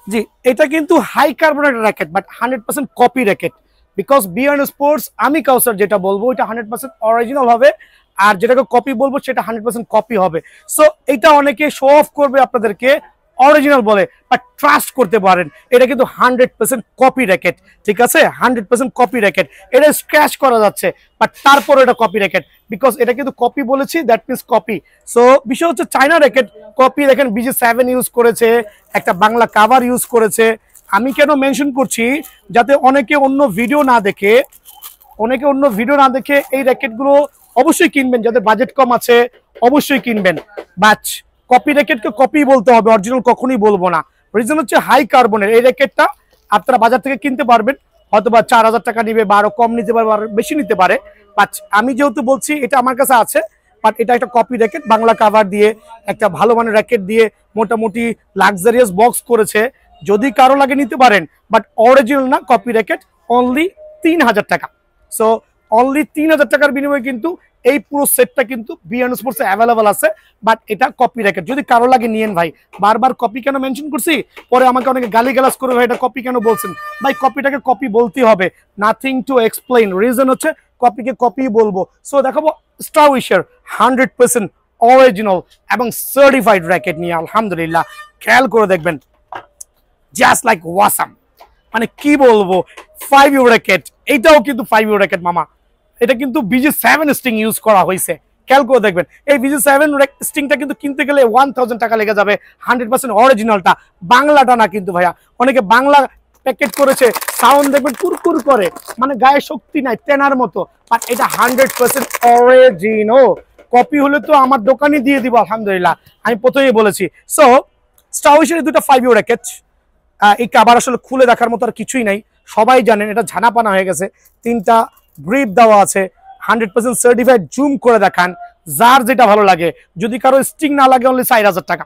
জি, এটা কিন্তু হাই কার্বনের racket but 100% copy racket. Because beyond sports আমি কাউসার যেটা বলবো এটা 100% অরিজিনাল হবে, আর যেটাকে কপি বলবো সেটা 100% কপি হবে। সো এটা অনেকে শো অফ করবে আপনাদেরকে অরিজিনাল বলে, বাট ট্রাস্ট করতে পারেন এটা কিন্তু 100% কপি র্যাকেট। ঠিক আছে, 100% কপি র্যাকেট। এটা স্ক্র্যাচ করা যাচ্ছে বাট তারপর এটা কপি র্যাকেট, বিকজ এটা কিন্তু কপি বলেছি, দ্যাট মিনস কপি। সো বিষয় হচ্ছে চায়না র্যাকেট কপি। দেখেন BG7 ইউজ করেছে, একটা বাংলা কাভার ইউজ করেছে। আমি কেন মেনশন করছি, যাতে অনেকে অন্য ভিডিও না দেখে এই র্যাকেটগুলো অবশ্যই কিনবেন, যাদের বাজেট কম আছে অবশ্যই কিনবেন। বাট কপি র্যাকেটকে কপি বলতে হবে, অরিজিনাল কখনোই বলবো না। রিজন হচ্ছে হাই কার্বনের এই র্যাকেটটা আপনারা বাজার থেকে কিনতে পারবেন, হয়তো বা 4000 টাকা নিবে, বা আরো কম নিতে পারে, আরো বেশি নিতে পারে। বাট আমি যেহেতু বলছি এটা আমার কাছে আছে, বাট এটা একটা কপি র্যাকেট, বাংলা কাভার দিয়ে একটা ভালো মানের র্যাকেট দিয়ে মোটামুটি লাক্সারিয়াস বক্স করেছে। যদি কারো লাগে নিতে পারেন, বাট অরিজিনাল না, কপি র্যাকেট। অনলি 3000 টাকা। সো অনলি 3000 টাকার বিনিময়ে কিন্তু এই পুরো সেটটা কিন্তু বিয়ন্ড স্পোর্টস অ্যাভেলেবল আছে, বাট এটা কপি র্যাকেট। যদি কারো লাগে নিয়েন ভাই। বারবার কপি কেন মেনশন করছি, পরে আমাকে অনেকে গালিগালাজ করে ভাই এটা কপি কেন বলছেন। ভাই কপিটাকে কপি বলতে হবে, নাথিং টু এক্সপ্লেইন। রিজন হচ্ছে কপিকে কপি বলবো। সো দেখাবো স্টার উইশার 100% অরিজিনাল এবং সার্টিফাইড র্যাকেট নিয়ে আলহামদুলিল্লাহ। খেয়াল করে দেখবেন, জাস্ট লাইক ওয়াসাম, মানে কি বলবো, 5 ইউরো র্যাকেট। এইটাও কিন্তু 5 ইউরো র্যাকেট মামা। এটা কিন্তু BG7 স্টিং ইউজ করা হয়েছে। খেয়াল করে দেখবেন, এই BG7 স্টিংটা কিন্তু কিনতে গেলে 1000 টাকা লেগে যাবে। 100% অরিজিনালটা, বাংলাটা না কিন্তু ভাইয়া। অনেকে বাংলা প্যাকেট করেছে, সাউন্ড দেখবেন কুরকুর করে, মানে গায়ে শক্তি নাই, তেনার মতো। বাট এটা 100% অরিজিনাল। কপি হলে তো আমার দোকানে দিয়ে দিব আলহামদুলিল্লাহ, আমি প্রথমেই বলেছি। সো স্টার উইশারের দুটো 5 ইউরো র্যাকেট। এই কাবার আসলে খুলে দেখার মতো আর কিছুই নাই, সবাই জানেন এটা ঝানাপানা হয়ে গেছে। 3টা গ্রিপ দেওয়া আছে, 100% সার্টিফাইড। জুম করে দেখান, যার যেটা ভালো লাগে। যদি কারো স্টিং না লাগে অনলি 4000 টাকা,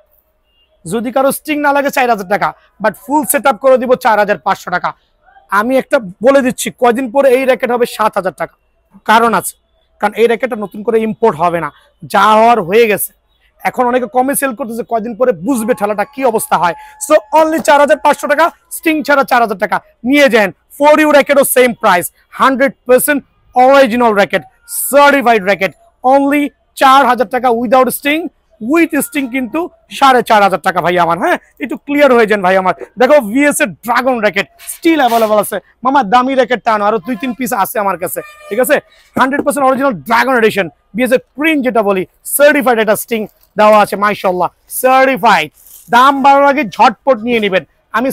যদি কারো স্টিং না লাগে 4000 টাকা, বাট ফুল সেট আপ করে দিব 4500 টাকা। আমি একটা বলে দিচ্ছি, কয়দিন পরে এই র্যাকেট হবে 7000 টাকা। কারণ আছে, কারণ এই র্যাকেটটা নতুন করে ইম্পোর্ট হবে না, যা হওয়ার হয়ে গেছে। এখন অনেকে কমে সেল করতেছে, কয়দিন পরে বুঝবে ঠেলাটা কি অবস্থা হয়। সো অনলি 4500 টাকা, স্টিং ছাড়া 4000 টাকা নিয়ে যান। 4 ইউ র্যাকেটও same price, 100% original racket, certified racket. Only 4000 টাকা উইদাউট স্টিং, উইথ স্টিং কিন্তু 4500 টাকা ভাই আমার। হ্যাঁ, একটু ক্লিয়ার হয়ে যান ভাই আমার। দেখো VS এর ড্রাগন র্যাকেট স্টিল অ্যাভেলেবল আছে মামা। দামি র্যাকেট টানো, আরো 2-3 পিস আছে আমার কাছে। ঠিক আছে, 100% অরিজিনাল ড্রাগন এডিশন, VS এর প্রিন্ট যেটা বলি, সার্টিফাইড একটা স্টিং দেওয়া আছে মাশাআল্লাহ, সার্টিফাইড। দাম বাড়ার আগে ঝটপট নিয়ে নেবেন। আমি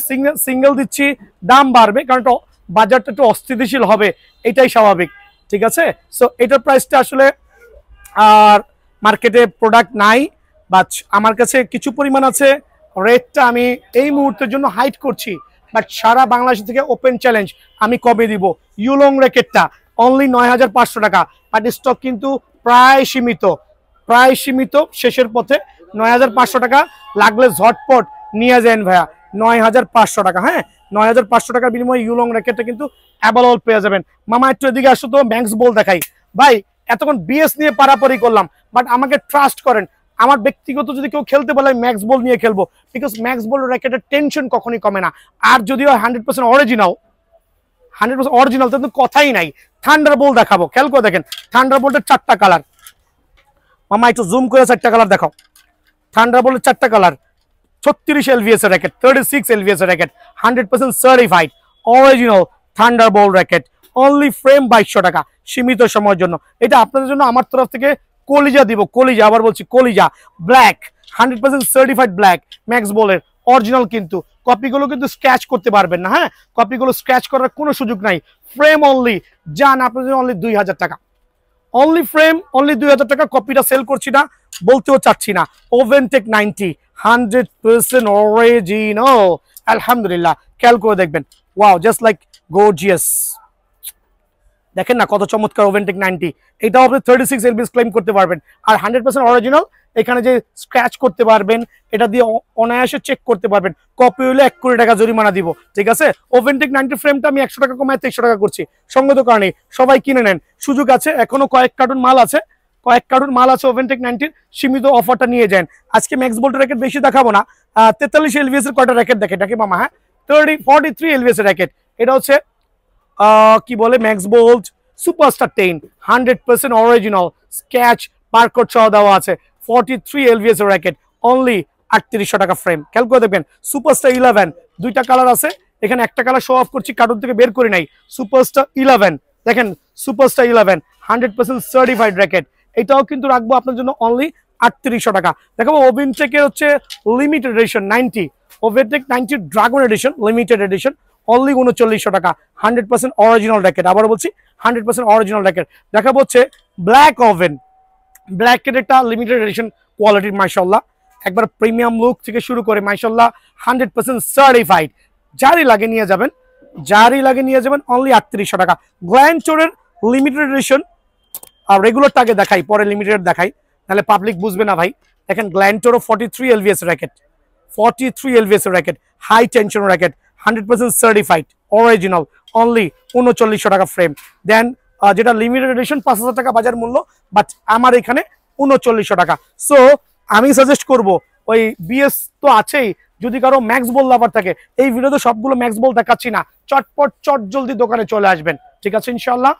সিঙ্গেল দিচ্ছি, দাম বাড়বে কারণ বাজারটা একটু অস্থিতিশীল হবে, এটাই স্বাভাবিক। ঠিক আছে, সো এটার প্রাইসটা আসলে আর মার্কেটে প্রোডাক্ট নাই, বাট আমার কাছে কিছু পরিমাণ আছে। রেটটা আমি এই মুহূর্তের জন্য হাইড করছি, বাট সারা বাংলাদেশ থেকে ওপেন চ্যালেঞ্জ, আমি কবে দিব। ইউলং র্যাকেটটা অনলি 9500 টাকা, বাট স্টক কিন্তু প্রায় সীমিত, প্রায় সীমিত, শেষের পথে। 9500 টাকা, লাগলে ঝটপট নিয়ে যান ভাইয়া। 9500 টাকা, হ্যাঁ, 9500 টাকার বিনিময়ে ইউলং র্যাকেটটা কিন্তু অ্যাভেলেবল পেয়ে যাবেন। মামা একটু এদিকে আসো তো, ম্যাক্স বল দেখাই ভাই। এতক্ষণ BS নিয়ে পারাপারি করলাম, বাট আমাকে ট্রাস্ট করেন, আমার ব্যক্তিগত যদি কেউ খেলতে বলে ম্যাক্স বল নিয়ে খেলবো, বিকজ ম্যাক্স বল র্যাকেটের টেনশন কখনই কমে না। আর যদিও 100% অরিজিনাল, 100% অরিজিনাল, কিন্তু কথাই নাই। থান্ডার বল দেখাবো, খেয়াল করে দেখেন, থান্ডার বোল্টের 4টা কালার। মামা একটু জুম করে 4টা কালার দেখাও। থান্ডার বোল্টের 4টা কালার, 36 LVS এর র্যাকেট, 36 LVS এর racket, 100% certified original Thunder Bolt racket. Only frame 2200 টাকা, সীমিত সময়ের জন্য। এটা আপনাদের জন্য আমার তরফ থেকে কলিজা দিব, কলিজা, আবার বলছি কলিজা। ব্ল্যাক, 100% সার্টিফাইড ব্ল্যাক, ম্যাক্স বলের অরিজিনাল। কিন্তু কপিগুলো কিন্তু স্ক্র্যাচ করতে পারবেন না, হ্যাঁ, কপিগুলো স্ক্র্যাচ করার কোনো সুযোগ নাই। ফ্রেম অনলি যান আপনাদের জন্য অনলি 2000 টাকা, অনলি ফ্রেম, অনলি 2000 টাকা। কপিটা সেল করছি না, বলতেও চাচ্ছি না। ওভেনটেক 90, 100% অরিজিনাল আলহামদুলিল্লাহ। খেয়াল করে দেখবেন, ওয়াও, জাস্ট লাইক গর্জিয়াস। দেখেন না কত চমৎকার ওভেনটেক 90। এটাও আপনি 36 LBS ক্লেম করতে পারবেন, আর 100% অরিজিনাল। এখানে যে স্ক্র্যাচ করতে পারবেন, এটা দিয়ে অনায়াসে চেক করতে পারবেন। কপি হলে 1 কোটি টাকা জরিমানা দিব। ঠিক আছে, ওভেনটেক 90 ফ্রেমটা আমি 100 টাকা কমায় 2300 টাকা করছি। সঙ্গত কারণে সবাই কিনে নেন, সুযোগ আছে। এখনো কয়েক কার্টুন মাল আছে, কয়েক কার্টুন মাল আছে ওভেনটেক 90 সীমিত অফারটা নিয়ে যান। আজকে ম্যাক্স বোল্টের র্যাকেট বেশি দেখাবো না, 43 এলভিএস এর কয়টা র্যাকেট দেখে এটা কি মামা? হ্যাঁ 43 এলভিএস এর র্যাকেট। এটা হচ্ছে কি বলে Max Bolt Superstar 10 100% original scratch barcode সহ দেওয়া আছে। 43 এলভিএস এর র্যাকেট অনলি 3800 টাকা ফ্রেম। খেয়াল করে দেখবেন সুপারস্টার 11 দুইটা কালার আছে, এখানে একটা কালার শো অফ করছি, কার্টুন থেকে বের করে নাই। সুপারস্টার 11 দেখেন, সুপারস্টার 11 100% সার্টিফাইড র্যাকেট। এটাও কিন্তু রাখবো আপনার জন্য অনলি 3800 টাকা। দেখাবো ওভেনটেকের হচ্ছে limited edition 90, ওভেনটেক 90 dragon addition limited edition only 3900 টাকা। 100% অরিজিনাল র্যাকেট, আবার বলছি 100% অরিজিনাল র্যাকেট। দেখাবো হচ্ছে ব্ল্যাক ওভেন, ব্ল্যাকের একটা লিমিটেড এডিশন কোয়ালিটির মাশাআল্লাহ, একবার প্রিমিয়াম লুক থেকে শুরু করে মাশাআল্লাহ 100% সার্টিফাইড। যারই লাগে নিয়ে যাবেন, যারই লাগে নিয়ে যাবেন অনলি 3800 টাকা। গ্ল্যান্টোরের লিমিটেড এডিশন আর রেগুলারটা আগে দেখাই, পরে লিমিটেড দেখাই, তাহলে পাবলিক বুঝবে না ভাই। দেখেন গ্ল্যান্টোরো 43 LVS racket, 43 LVS racket, high tension racket, 100% certified original only 3900 টাকা ফ্রেম। দেন যেটা লিমিটেড এডিশন 5000 টাকা বাজার মূল্য, বাট আমার এখানে 3900 টাকা। সো আমি সাজেস্ট করব ওই বিএস তো আছেই, যদি কারো ম্যাক্স বল লাভার থাকে, এই ভিডিওতে সবগুলো ম্যাক্স বল দেখাচ্ছি না, চটপট চট জলদি দোকানে চলে আসবেন, ঠিক আছে ইনশাআল্লাহ।